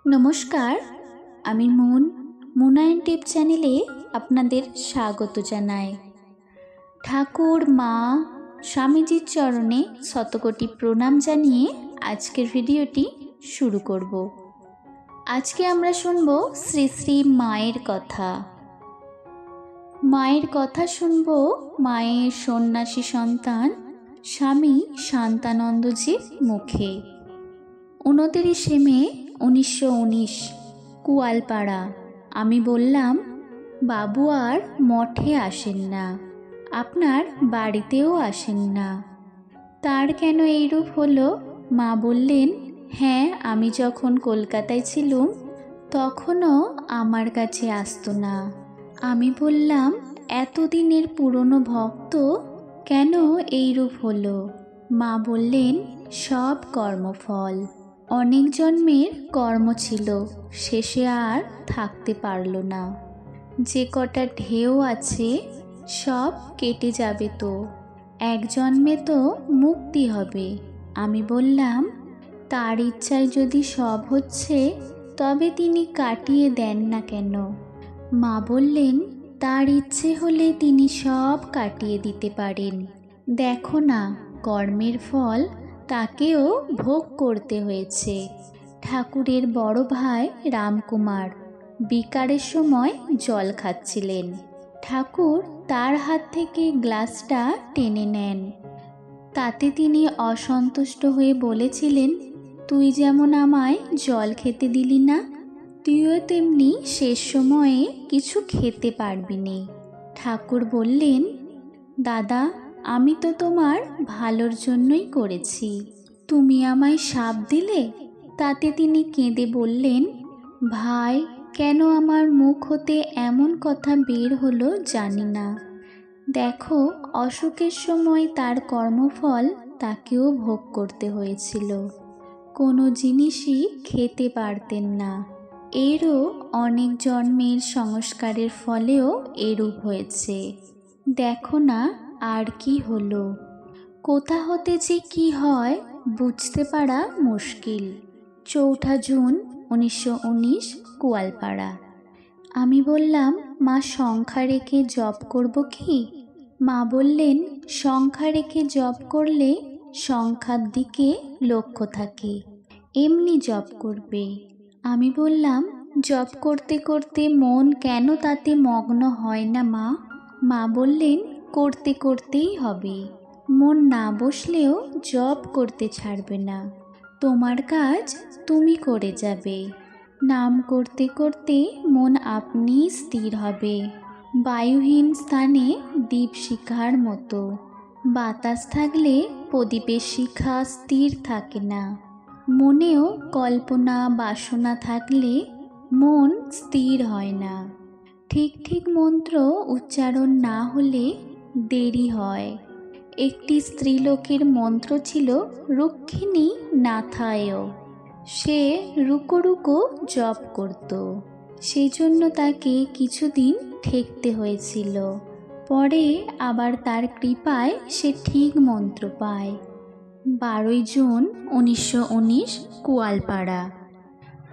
নমস্কার, আমি মুনায়ন টিপ চ্যানেলে আপনাদের স্বাগত জানাই। ঠাকুর, মা, স্বামীজির চরণে শতকোটি প্রণাম জানিয়ে আজকের ভিডিওটি শুরু করব। আজকে আমরা শুনব শ্রী শ্রী মায়ের কথা। মায়ের কথা শুনব মায়ের সন্ন্যাসী সন্তান স্বামী শান্তানন্দজির মুখে। 29শে মে 1919, কুয়ালপাড়া। আমি বললাম, বাবু আর মঠে আসেন না, আপনার বাড়িতেও আসেন না। তার কেন এইরূপ হলো? মা বললেন, হ্যাঁ, আমি যখন কলকাতায় ছিলুম তখনও আমার কাছে আসতো না। আমি বললাম, এতদিনের পুরনো ভক্ত, কেন এইরূপ হলো? মা বললেন, সব কর্মফল। অনেক জন্মের কর্ম ছিল, শেষে আর থাকতে পারল না। যে কটা ঢেউ আছে সব কেটে যাবে, তো এক জন্মে তো মুক্তি হবে। আমি বললাম, তার ইচ্ছায় যদি সব হচ্ছে তবে তিনি কাটিয়ে দেন না কেন? মা বললেন, তার ইচ্ছে হলে তিনি সব কাটিয়ে দিতে পারেন। দেখো না, কর্মের ফল তাকেও ভোগ করতে হয়েছে। ঠাকুরের বড় ভাই রামকুমার বিকারের সময় জল খাচ্ছিলেন। ঠাকুর তার হাত থেকে গ্লাসটা টেনে নেন। তাতে তিনি অসন্তুষ্ট হয়ে বলেছিলেন, তুই যেমন আমায় জল খেতে দিলি না, তুইও তেমনি শেষ সময়ে কিছু খেতে পারবি নে। ঠাকুর বললেন, দাদা, আমি তো তোমার ভালোর জন্যই করেছি, তুমি আমায় শাপ দিলে। তাতে তিনি কেঁদে বললেন, ভাই, কেন আমার মুখ হতে এমন কথা বের হলো জানি না। দেখো, অসুখের সময় তার কর্মফল তাকেও ভোগ করতে হয়েছিল। কোনো জিনিসই খেতে পারতেন না। এরও অনেক জন্মের সংস্কারের ফলেও এরূপ হয়েছে। দেখো না আর কি হলো। কোথা হতে যে কি হয় বুঝতে পারা মুশকিল। 4 জুন 1919, কুয়ালপাড়া। আমি বললাম, মা, সংখ্যা রেখে জপ করব কি? মা বললেন, সংখ্যা রেখে জপ করলে সংখ্যার দিকে লক্ষ্য থাকে, এমনি জপ করবে। আমি বললাম, জপ করতে করতে মন কেন তাতে মগ্ন হয় না মা? মা বললেন, করতে করতেই হবে। মন না বসলেও জপ করতে ছাড়বে না। তোমার কাজ তুমি করে যাবে। নাম করতে করতে মন আপনি স্থির হবে, বায়ুহীন স্থানে দীপশিখার মতো। বাতাস থাকলে প্রদীপের শিখা স্থির থাকে না। মনেও কল্পনা বাসনা থাকলে মন স্থির হয় না। ঠিক ঠিক মন্ত্র উচ্চারণ না হলে দেরি হয়। একটি স্ত্রীলোকের মন্ত্র ছিল রুক্মিণী নাথায়। সে রুকো রুকো জপ করত, সেই জন্য তাকে কিছুদিন ঠেকতে হয়েছিল। পরে আবার তার কৃপায় সে ঠিক মন্ত্র পায়। 12 জুন 1919, কুয়ালপাড়া।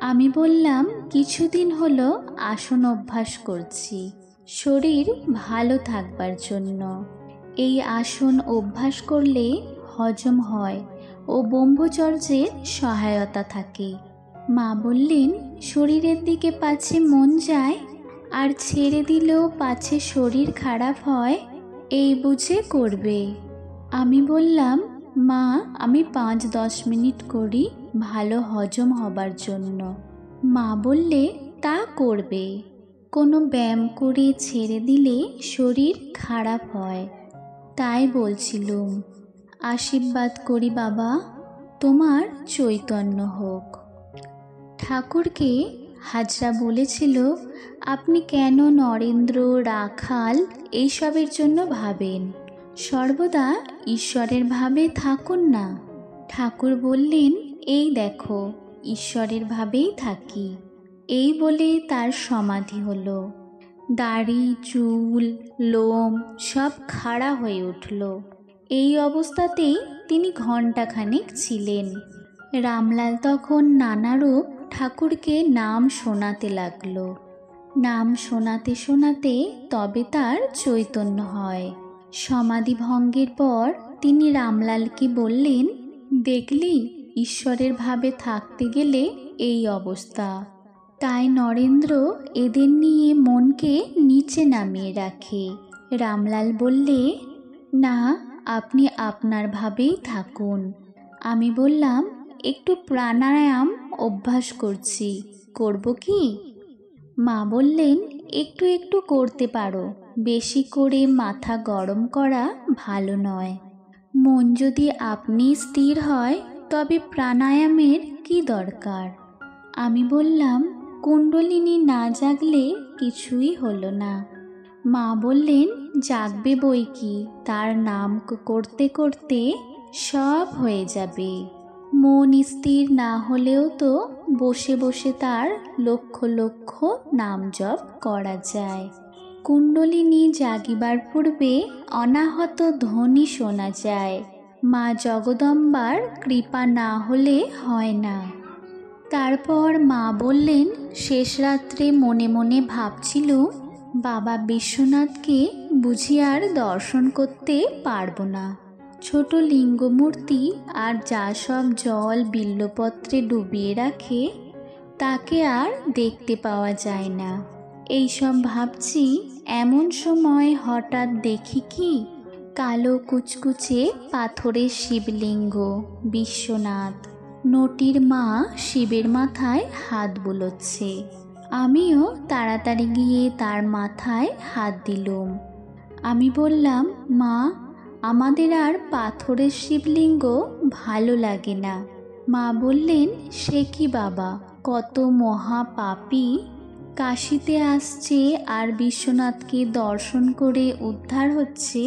আমি বললাম, কিছুদিন হলো আসন অভ্যাস করছি, শরীর ভালো থাকবার জন্য। এই আসন অভ্যাস করলে হজম হয় ও ব্রহ্মচর্যের সহায়তা থাকে। মা বললেন, শরীরের দিকে পাছে মন যায় আর ছেড়ে দিলেও পাছে শরীর খারাপ হয়, এই বুঝে করবে। আমি বললাম, মা, আমি 5-10 মিনিট করি ভালো হজম হবার জন্য। মা বললে, তা করবে। কোনো ব্যায়াম করে ছেড়ে দিলে শরীর খারাপ হয়, তাই বলছিলুম। আশীর্বাদ করি বাবা, তোমার চৈতন্য হোক। ঠাকুরকে হাজরা বলেছিল, আপনি কেন নরেন্দ্র, রাখাল এইসবের জন্য ভাবেন? সর্বদা ঈশ্বরের ভাবে থাকুন না। ঠাকুর বললেন, এই দেখো, ঈশ্বরের ভাবেই থাকি। এই বলে তার সমাধি হলো। দাড়ি, চুল, লোম সব খাড়া হয়ে উঠল। এই অবস্থাতেই তিনি ঘণ্টাখানেক ছিলেন। রামলাল তখন নানারূপ ঠাকুরকে নাম শোনাতে লাগলো। নাম শোনাতে শোনাতে তবে তার চৈতন্য হয়। সমাধি ভঙ্গের পর তিনি রামলালকে বললেন, দেখলি, ঈশ্বরের ভাবে থাকতে গেলে এই অবস্থা। তাই নরেন্দ্র এদের নিয়ে মনকে নিচে নামিয়ে রাখে। রামলাল বললে, না, আপনি আপনার ভাবেই থাকুন। আমি বললাম, একটু প্রাণায়াম অভ্যাস করছি, করব কি? মা বললেন, একটু একটু করতে পারো, বেশি করে মাথা গরম করা ভালো নয়। মন যদি আপনি স্থির হয় তবে প্রাণায়ামের কি দরকার? আমি বললাম, কুণ্ডলিনী না জাগলে কিছুই হলো না। মা বললেন, জাগবে বই কি, তার নাম করতে করতে সব হয়ে যাবে। মন স্থির না হলেও তো বসে বসে তার লক্ষ লক্ষ নাম জপ করা যায়। কুণ্ডলিনী জাগিবার পূর্বে অনাহত ধ্বনি শোনা যায়। মা জগদম্বার কৃপা না হলে হয় না। তারপর মা বললেন, শেষ রাত্রে মনে মনে ভাবছিল, বাবা বিশ্বনাথকে বুঝি আর দর্শন করতে পারবো না। ছোট লিঙ্গমূর্তি আর যা সব জল বিল্বপত্রে ডুবিয়ে রাখে তাকে আর দেখতে পাওয়া যায় না। এইসব ভাবছি, এমন সময় হঠাৎ দেখি কি, কালো কুচকুচে পাথরের শিবলিঙ্গ বিশ্বনাথ। নটির মা শিবের মাথায় হাত বুলোচ্ছে। আমিও তাড়াতাড়ি গিয়ে তার মাথায় হাত দিলুম। আমি বললাম, মা, আমাদের আর পাথরের শিবলিঙ্গ ভালো লাগে না। মা বললেন, সে কি বাবা, কত মহাপাপী কাশিতে আসছে আর বিশ্বনাথকে দর্শন করে উদ্ধার হচ্ছে।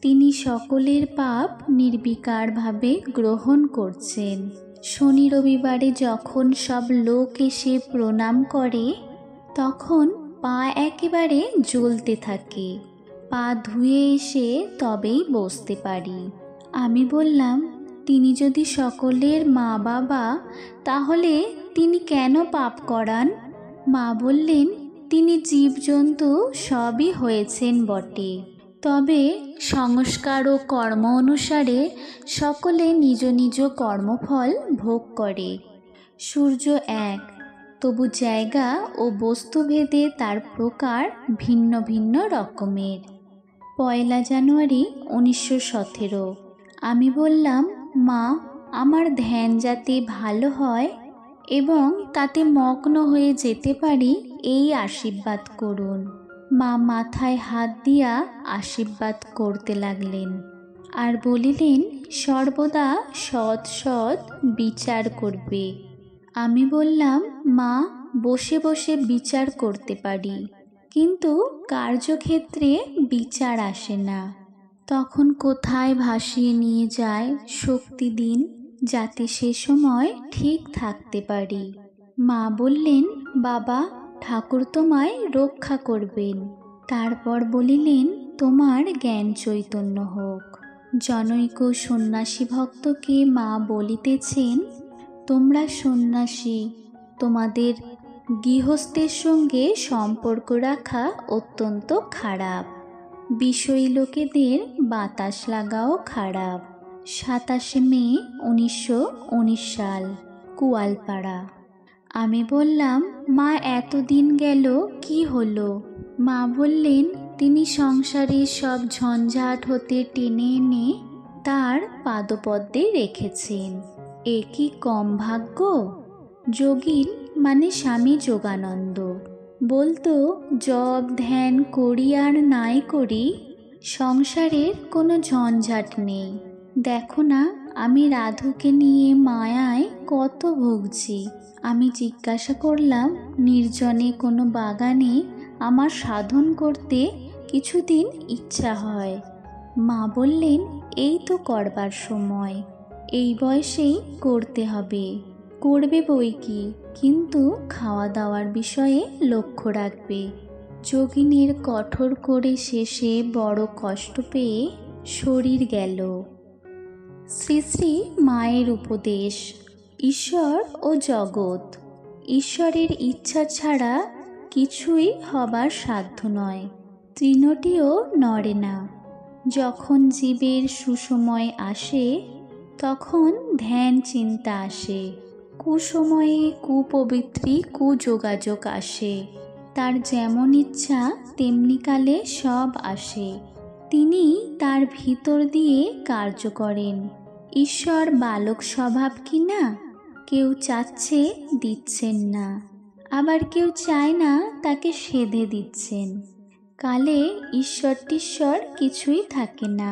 তিনি সকলের পাপ নির্বিকারভাবে গ্রহণ করছেন। শনি রবিবারে যখন সব লোক এসে প্রণাম করে তখন পা একেবারে জ্বলতে থাকে। পা ধুয়ে এসে তবেই বসতে পারি। আমি বললাম, তিনি যদি সকলের মা বাবা, তাহলে তিনি কেন পাপ করান? মা বললেন, তিনি জীবজন্তু সবই হয়েছেন বটে, তবে সংস্কার ও কর্ম অনুসারে সকলে নিজ নিজ কর্মফল ভোগ করে। সূর্য এক, তবু জায়গা ও বস্তুভেদে তার প্রকার ভিন্ন ভিন্ন রকমের। 1 জানুয়ারি 1917। আমি বললাম, মা, আমার ধ্যান যাতে ভালো হয় এবং তাতে মগ্ন হয়ে যেতে পারি, এই আশীর্বাদ করুন। মা মাথায় হাত দিয়া আশীর্বাদ করতে লাগলেন আর বলিলেন, সর্বদা সৎ সৎ বিচার করবে। আমি বললাম, মা, বসে বসে বিচার করতে পারি, কিন্তু কার্যক্ষেত্রে বিচার আসে না। তখন কোথায় ভাসিয়ে নিয়ে যায় শক্তি দিন, যাতে সে সময় ঠিক থাকতে পারি। মা বললেন, বাবা, ঠাকুর তোমায় রক্ষা করবেন। তারপর বলিলেন, তোমার জ্ঞান চৈতন্য হোক। জনৈক সন্ন্যাসী ভক্তকে মা বলিতেছেন, তোমরা সন্ন্যাসী, তোমাদের গৃহস্থের সঙ্গে সম্পর্ক রাখা অত্যন্ত খারাপ। বিষয়ী লোকেদের বাতাস লাগাও খারাপ। 27 মে 1919 সাল, কুয়ালপাড়া। আমি বললাম, মা, এতদিন গেল কি হলো? মা বললেন, তিনি সংসারের সব ঝঞ্ঝাট হতে টেনে এনে তার পাদপদ্মে রেখেছেন। এ কি কম ভাগ্য? যোগীন মানে স্বামী যোগানন্দ বলতো, জপ ধ্যান করি আর নাই করি, সংসারের কোনো ঝঞ্ঝাট নেই। দেখো না, আমি রাধুকে নিয়ে মায়ায় কত ভুগছি। আমি জিজ্ঞাসা করলাম, নির্জনে কোনো বাগানে আমার সাধন করতে কিছুদিন ইচ্ছা হয়। মা বললেন, এই তো করবার সময়, এই বয়সেই করতে হবে। করবে বই কি, কিন্তু খাওয়া দাওয়ার বিষয়ে লক্ষ্য রাখবে। যোগিনীর কঠোর করে শেষে বড় কষ্ট পেয়ে শরীর গেল। শ্রী শ্রী মায়ের উপদেশ। ঈশ্বর ও জগৎ। ঈশ্বরের ইচ্ছা ছাড়া কিছুই হবার সাধ্য নয়, তৃণটিও নড়ে না। যখন জীবের সুসময় আসে তখন ধ্যান চিন্তা আসে, কুসময়ে কুপবিত্রী কুযোগাযোগ আসে। তার যেমন ইচ্ছা তেমনি কালে সব আসে, তিনি তার ভিতর দিয়ে কার্য করেন। ঈশ্বর বালক স্বভাব কি না? কেউ চাচ্ছে দিচ্ছেন না, আবার কেউ চায় না তাকে সেধে দিচ্ছেন। কালে ঈশ্বর টিশ্বর কিছুই থাকে না।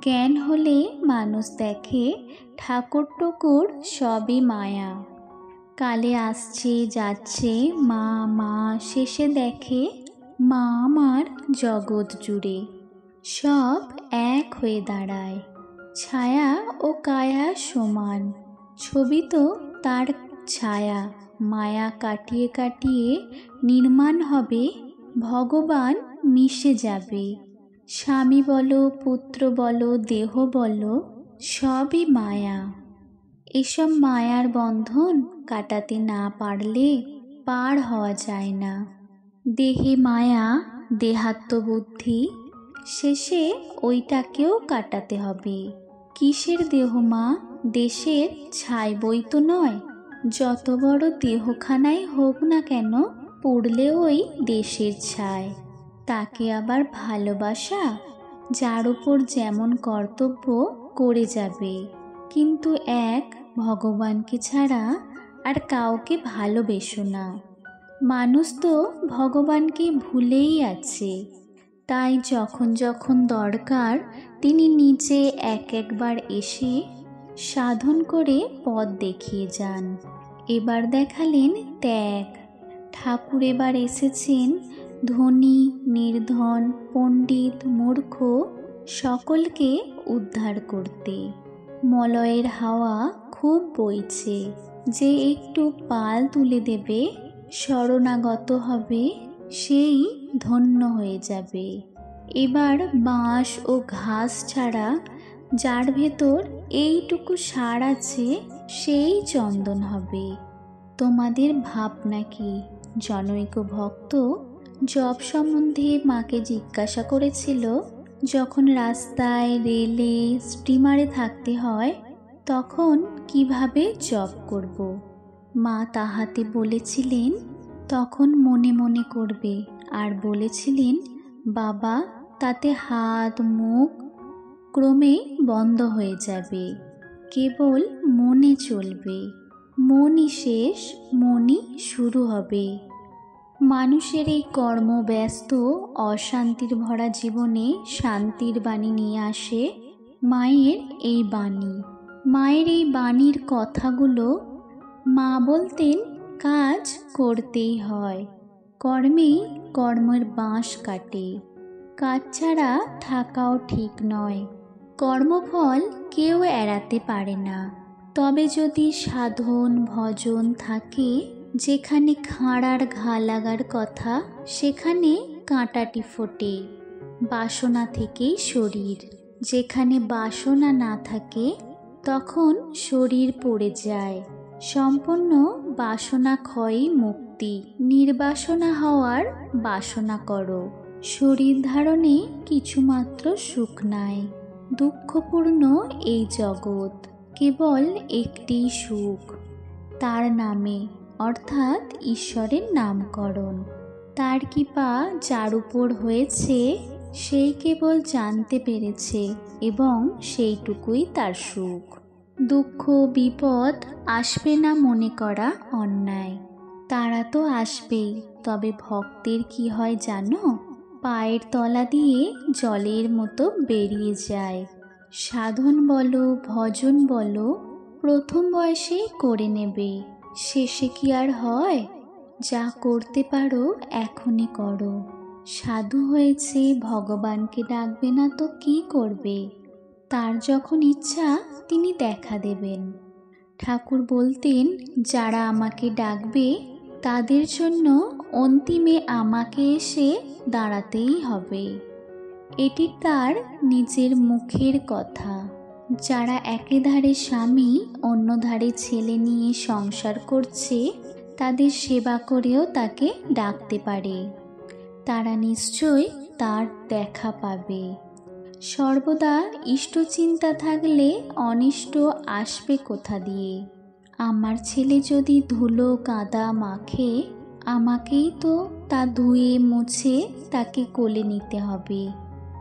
জ্ঞান হলে মানুষ দেখে ঠাকুর টুকুর সবই মায়া। কালে আসছে যাচ্ছে মা মা, শেষে দেখে মা আমার জগৎ জুড়ে। সব এক হয়ে দাঁড়ায়, ছায়া ও কায়া সমান। ছবি তো তার ছায়া, মায়া কাটিয়ে কাটিয়ে নির্মাণ হবে ভগবান, মিশে যাবে। স্বামী বলো, পুত্র বলো, দেহ বলো, সবই মায়া। এসব মায়ার বন্ধন কাটাতে না পারলে পার হওয়া যায় না। দেহে মায়া, দেহাত্মবুদ্ধি, শেষে ওইটাকেও কাটাতে হবে। কিসের দেহ মা? দেশের ছাই বই তো নয়। যত বড় দেহখানাই হোক না কেন, পড়লে ওই দেশের ছাই। তাকে আবার ভালোবাসা? যার উপর যেমন কর্তব্য করে যাবে, কিন্তু এক ভগবানকে ছাড়া আর কাউকে ভালোবেসো না। মানুষ তো ভগবানকে ভুলেই আছে, তাই যখন যখন দরকার তিনি নিজে একবার এসে সাধন করে পথ দেখিয়ে যান। এবার দেখালেন ত্যাগ। ঠাকুর এবার এসেছেন ধনী নির্ধন, পণ্ডিত মূর্খ সকলকে উদ্ধার করতে। মলয়ের হাওয়া খুব বইছে, যে একটু পাল তুলে দেবে, শরণাগত হবে, সেই ধন্য হয়ে যাবে। এবার বাঁশ ও ঘাস ছাড়া যার ভেতর এইটুকু সার আছে, সেই চন্দন হবে। তোমাদের ভাবনা কি? জনৈক ভক্ত জপ সম্বন্ধে মাকে জিজ্ঞাসা করেছিল, যখন রাস্তায়, রেলে, স্টিমারে থাকতে হয় তখন কিভাবে জপ করব? মা তাহাতে বলেছিলেন তখন মনে মনে করবে, আর বলেছিলেন বাবা তাতে হাত মুখ ক্রমে বন্ধ হয়ে যাবে, কেবল মনে চলবে। মনই শেষ, মনই শুরু হবে। মানুষের এই কর্মব্যস্ত অশান্তির ভরা জীবনে শান্তির বাণী নিয়ে আসে মায়ের এই বাণী। মায়ের এই বাণীর কথাগুলো মা বলতেন, কাজ করতেই হয়, কর্মেই কর্মের বাঁশ কাটে। কাজ ছাড়া থাকাও ঠিক নয়। কর্মফল কেউ এড়াতে পারে না, তবে যদি সাধন ভজন থাকে, যেখানে খাঁড়ার ঘা লাগার কথা সেখানে কাঁটাটি ফোটে। বাসনা থেকেই শরীর, যেখানে বাসনা না থাকে তখন শরীর পড়ে যায়। সম্পূর্ণ বাসনা ক্ষয়ই মুক্তি। নির্বাসনা হওয়ার বাসনা করো। শরীর ধারণে কিছুমাত্র সুখ নাই। দুঃখপূর্ণ এই জগৎ, কেবল একটি সুখ, তার নামে, অর্থাৎ ঈশ্বরের নামকরণ। তার কৃপা যার উপর হয়েছে সেই কেবল জানতে পেরেছে, এবং সেইটুকুই তার সুখ। দুঃখ বিপদ আসবে না মনে করা অন্যায়। তারা তো আসবেই, তবে ভক্তের কি হয় জানো? পায়ের তলা দিয়ে জলের মতো বেরিয়ে যায়। সাধন বলো ভজন বলো, প্রথম বয়সে করে নেবে, শেষে কি আর হয়? যা করতে পারো এখনই করো। সাধু হয়েছে, ভগবানকে ডাকবে না তো কি করবে? তার যখন ইচ্ছা তিনি দেখা দেবেন। ঠাকুর বলতেন, যারা আমাকে ডাকবে তাদের জন্য অন্তিমে আমাকে এসে দাঁড়াতেই হবে। এটি তার নিজের মুখের কথা। যারা একে ধারে স্বামী, অন্য ধারে ছেলে নিয়ে সংসার করছে, তাদের সেবা করেও তাকে ডাকতে পারে। তারা নিশ্চয়ই তার দেখা পাবে। সর্বদা ইষ্টচিন্তা থাকলে অনিষ্ট আসবে কোথা দিয়ে? আমার ছেলে যদি ধুলো কাদা মাখে, আমাকেই তো তা ধুয়ে মুছে তাকে কোলে নিতে হবে।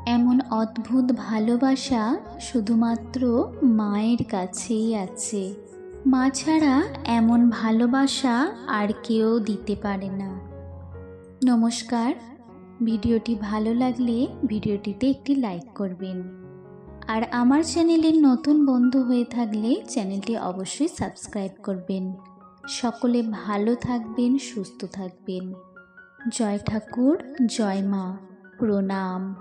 এমন অদ্ভুত ভালোবাসা শুধুমাত্র মায়ের কাছেই আছে। মা ছাড়া এমন ভালোবাসা আর কেউ দিতে পারে না। নমস্কার। ভিডিওটি ভালো লাগলে ভিডিওটিতে একটি লাইক করবেন। আর আমার চ্যানেলের নতুন বন্ধু হয়ে থাকলে চ্যানেলটি অবশ্যই সাবস্ক্রাইব করবেন। সকলে ভালো থাকবেন, সুস্থ থাকবেন। জয় ঠাকুর, জয় মা, প্রণাম।